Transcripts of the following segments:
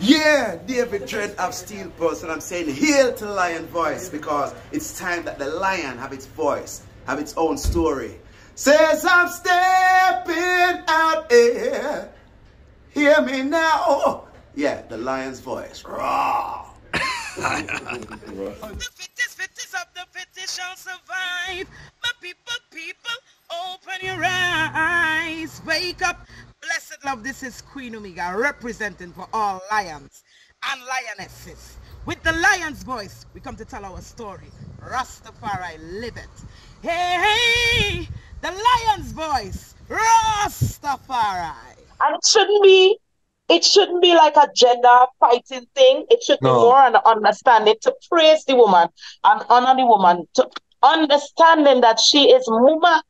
Yeah, David Dread of Steel Pulse, and I'm saying hail to the lion voice, because it's time that the lion have its voice, have its own story. Says I'm stepping out here, hear me now. Yeah, the lion's voice. Raw. The fittest of the fittest shall survive. My people, open your eyes. Wake up. Blessed love, this is Queen Omega representing for all lions and lionesses. With the lion's voice, we come to tell our story. Rastafari, live it. Hey, the lion's voice, Rastafari. And it shouldn't be like a gender fighting thing. It should be more an understanding to praise the woman and honor the woman, to understanding that she is Muma.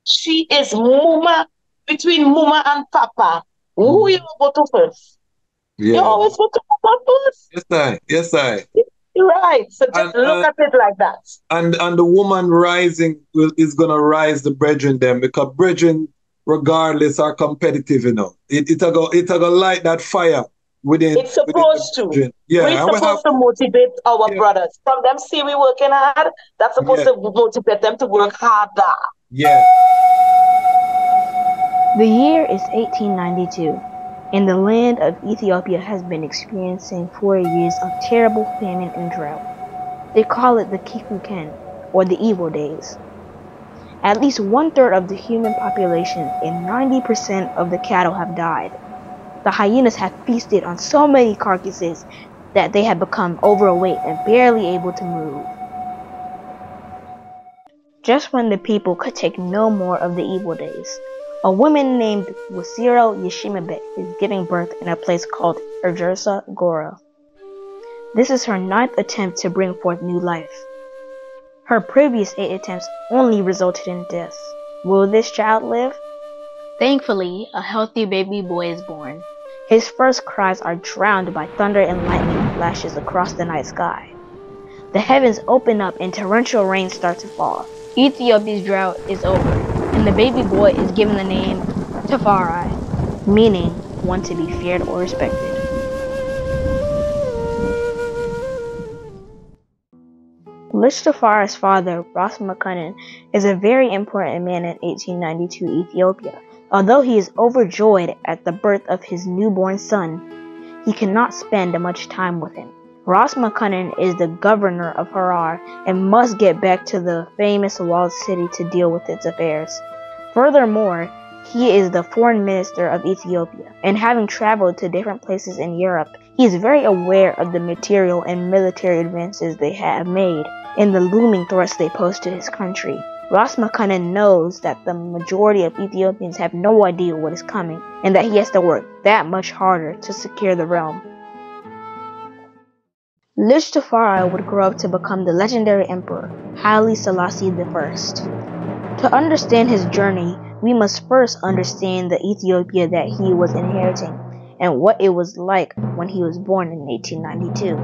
She is Muma. Between Muma and Papa, who you go to first? Yeah. You always go to Papa first. Yes, I. You're right. So just look at it like that. And the woman rising is gonna rise the brethren them, because brethren, regardless, are competitive, you know. It go light that fire within. It's supposed to. Yeah, we're supposed to motivate our brothers. From them see we working hard, that's supposed to motivate them to work harder. Yeah. The year is 1892, and the land of Ethiopia has been experiencing 4 years of terrible famine and drought. They call it the Kikuken, or the evil days. At least 1/3 of the human population and 90% of the cattle have died. The hyenas have feasted on so many carcasses that they have become overweight and barely able to move. Just when the people could take no more of the evil days, a woman named Wasiro Yeshimabet is giving birth in a place called Erjersa Gora. This is her 9th attempt to bring forth new life. Her previous 8 attempts only resulted in death. Will this child live? Thankfully, a healthy baby boy is born. His first cries are drowned by thunder and lightning flashes across the night sky. The heavens open up and torrential rain starts to fall. Ethiopia's drought is over, and the baby boy is given the name Tafari, meaning one to be feared or respected. Tafari's father, Ras Tafari, is a very important man in 1892 Ethiopia. Although he is overjoyed at the birth of his newborn son, he cannot spend much time with him. Ras Tafari is the governor of Harar and must get back to the famous walled city to deal with its affairs. Furthermore, he is the foreign minister of Ethiopia, and having traveled to different places in Europe, he is very aware of the material and military advances they have made and the looming threats they pose to his country. Ras Tafari knows that the majority of Ethiopians have no idea what is coming, and that he has to work that much harder to secure the realm. Tafari would grow up to become the legendary emperor, Haile Selassie I. To understand his journey, we must first understand the Ethiopia that he was inheriting and what it was like when he was born in 1892.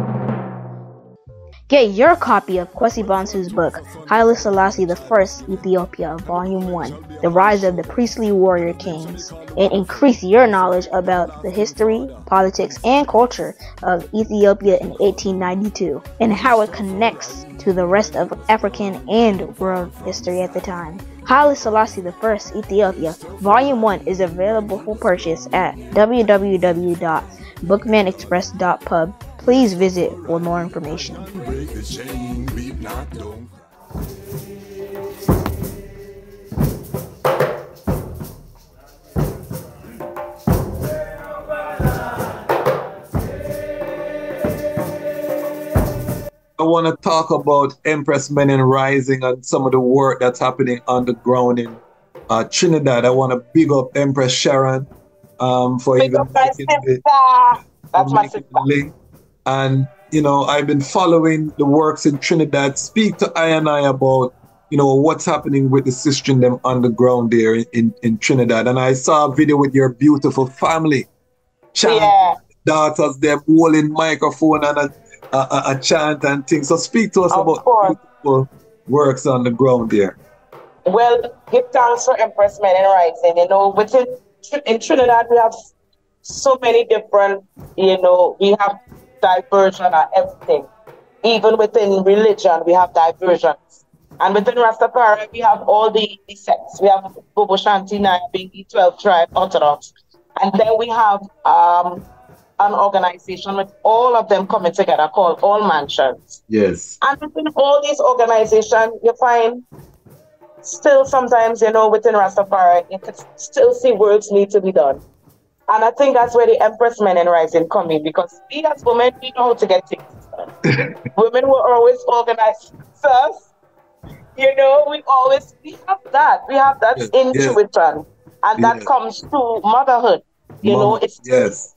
Get your copy of Kwasi Bansu's book, Haile Selassie I, Ethiopia, Volume 1, The Rise of the Priestly Warrior Kings, and increase your knowledge about the history, politics, and culture of Ethiopia in 1892, and how it connects to the rest of African and world history at the time. Haile Selassie I, Ethiopia, Volume 1 is available for purchase at www.bookmanexpress.pub. Please visit for more information. I want to talk about Empress Menen Rising and some of the work that's happening underground in Trinidad. I want to big up Empress Sharon for big even making the link. And, you know, I've been following the works in Trinidad. Speak to I and I about, you know, what's happening with the sister and them underground there in Trinidad. And I saw a video with your beautiful family. Daughters, them holding microphone and a chant and things. So speak to us about beautiful works on the ground there. Well, give thanks for Empress Menen Rising. You know, in Trinidad we have so many different you know, we have diversion and everything. Even within religion, we have diversions. And within Rastafari, we have all the sects. We have Bobo Shanti Naya being the 12 tribe Orthodox. And then we have an organization with all of them coming together called All Mansions. Yes. And within all these organizations, you find still sometimes, you know, within Rastafari, you can still see works need to be done. And I think that's where the Empress Men in Rising come in, because we as women, we know how to get things done. Women were always organized first. You know, we have that. We have that intuition. And that comes through motherhood. You know, it's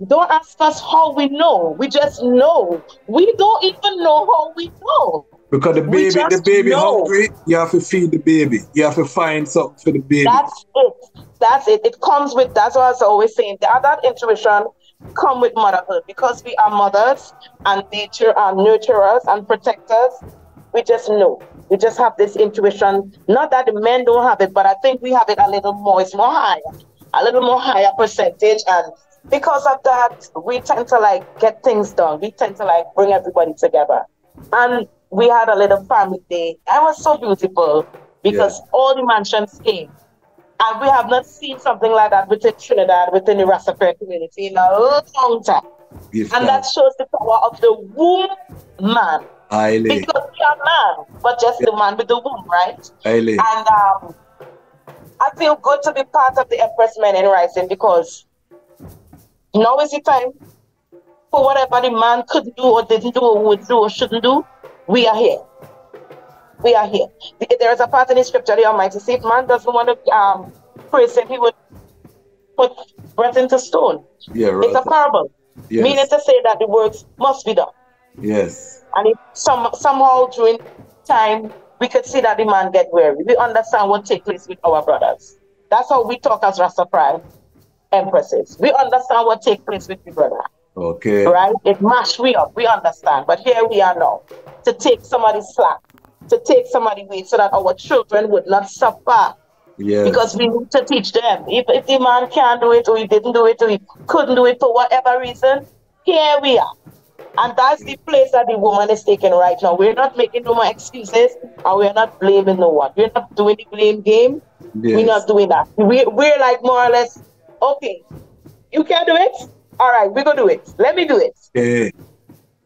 don't ask us how we know. We just know. We don't even know how we know. Because the baby hungry, you have to feed the baby. You have to find something for the baby. That's it. That's it. It comes with, that's what I was always saying. That intuition come with motherhood, because we are mothers and nature and nurturers and protectors. We just know. We just have this intuition. Not that the men don't have it, but I think we have it a little more. It's more higher, a little more higher percentage. And because of that, we tend to like get things done. We tend to like bring everybody together. And we had a little family day. It was so beautiful because all the mansions came. And we have not seen something like that within Trinidad, within the Rastafari community in a long time. And that shows the power of the womb man. Because we are man, but just the man with the womb, right? And I feel good to be part of the Empress Men in Rising, because now is the time for whatever the man could do or didn't do or would do or shouldn't do. We are here. We are here. There is a part in the scripture, the Almighty said, if man doesn't want to praise him, he would put bread into stone. Yeah, right. It's a parable, meaning to say that the works must be done. Yes. And if somehow during time, we could see that the man get weary. We understand what takes place with our brothers. That's how we talk as Rastafari empresses. We understand what takes place with the brother. Okay. Right? It mash we up. We understand. But here we are now to take somebody's slack, to take somebody's weight, so that our children would not suffer. Yes. Because we need to teach them. If the man can't do it, or he didn't do it, or he couldn't do it for whatever reason, here we are. And that's the place that the woman is taking right now. We're not making no more excuses, and we're not blaming no one. We're not doing the blame game. Yes. We're not doing that. We're like more or less, okay, you can do it? All right, we're going to do it. Let me do it.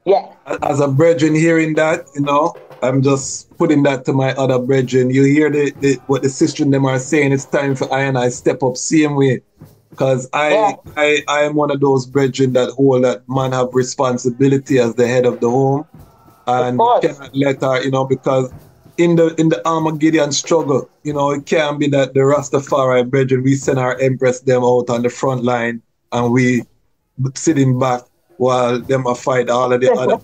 Yeah. As a brethren hearing that, you know, I'm just putting that to my other brethren. You hear what the sister and them are saying. It's time for I and I step up same way. Because I am one of those brethren that hold that man have responsibility as the head of the home. And cannot let her, you know, because in the Armageddon struggle, you know, it can't be that the Rastafari brethren, we send our empress them out on the front line and we sitting back while them are fight all of the other.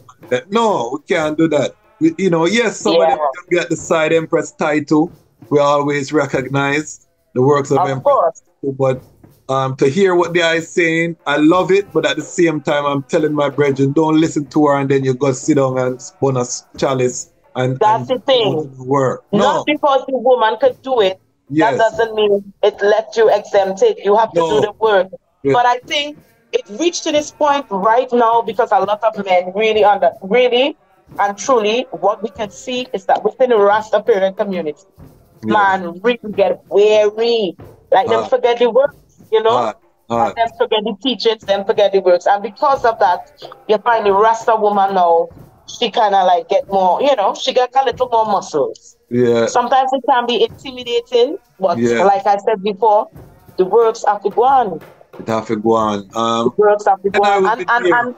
No, we can't do that. You know, yes, some of them get the side empress title. We always recognize the works of empress. But to hear what they are saying, I love it. But at the same time, I'm telling my brethren, don't listen to her and then you go sit down and spun a chalice. And that's the thing. Work. Not because the woman could do it. That doesn't mean it left you exempted. You have to do the work. Yeah. But I think it reached to this point right now because a lot of men really and truly what we can see is that within the Rastafarian community, man really get weary. Like them forget the works, you know? Them forget the teachings, them forget the works. And because of that, you find the Rasta woman now, she kind of like get more, you know, she get a little more muscles. Yeah. Sometimes it can be intimidating, but like I said before, the works have to go on. It have to go on. The works have to go on. And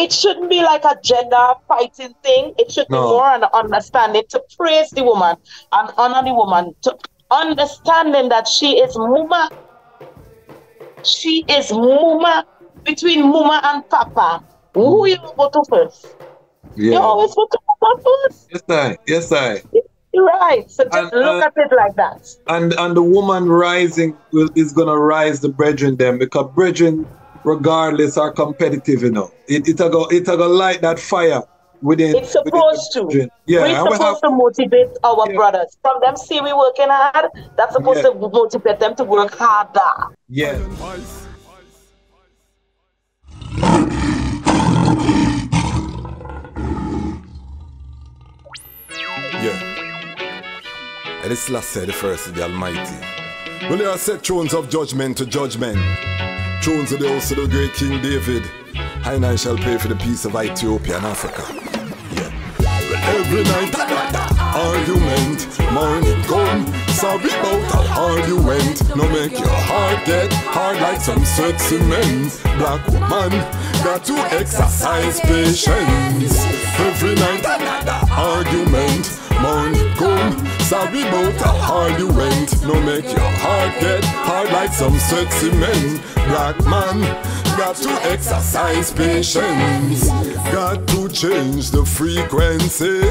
it shouldn't be like a gender fighting thing. It should be more an understanding to praise the woman and honor the woman, to understanding that she is Muma. She is Muma. Between Muma and Papa, who you go to first? Yeah. You always go to Papa first. Yes, I. You're right. So just look at it like that. And the woman rising is gonna rise the brethren them, because brethren, regardless, are competitive, you know. It go light that fire within. It's supposed to. Yeah, we're supposed to motivate our brothers. From them see we working hard, that's supposed to motivate them to work harder. Yeah. And it's last said the first of the Almighty. Well, there are set thrones of judgment to judgment. Thrones of the house of the great King David. And I shall pray for the peace of Ethiopia and Africa. Yeah. Well, every night another argument. Morning come, sorry about a argument. No make your heart get hard like some sexy men. Black woman got to exercise patience. Every night another argument. Morning come, sorry about a argument. No make your heart get hard like some sexy men. Black man got to exercise patience. Got to change the frequency.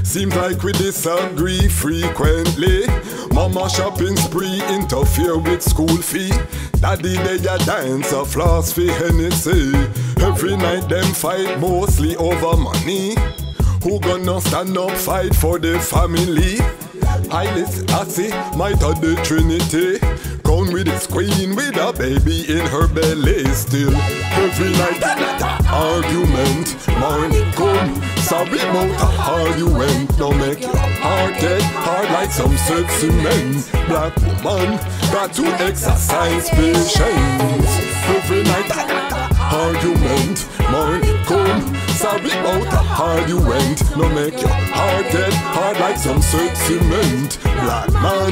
Seems like we disagree frequently. Mama shopping spree interfere with school fee. Daddy they a dance a floss for Hennessy. Every night them fight mostly over money. Who gonna stand up fight for the family? Haile Selassie, might of the Trinity. Gone with his queen with a baby in her belly. Still every night another argument. Morning come, sorry about a argument. Now make your heart get hard like some sexy men. Black woman got to exercise patience. Every night another argument. Morning come, sorry about a argument. No make your heart get hard like some sexy men. Black man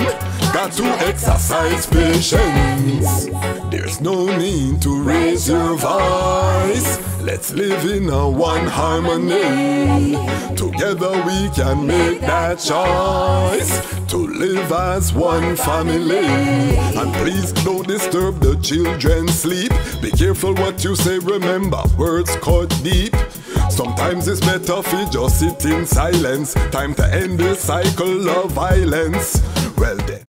got to exercise patience. There's no need to raise your voice. Let's live in a one harmony. Together we can make that choice to live as one family. And please don't disturb the children's sleep. Be careful what you say, remember words cut deep. Sometimes it's better if you just sit in silence. Time to end this cycle of violence. Well then.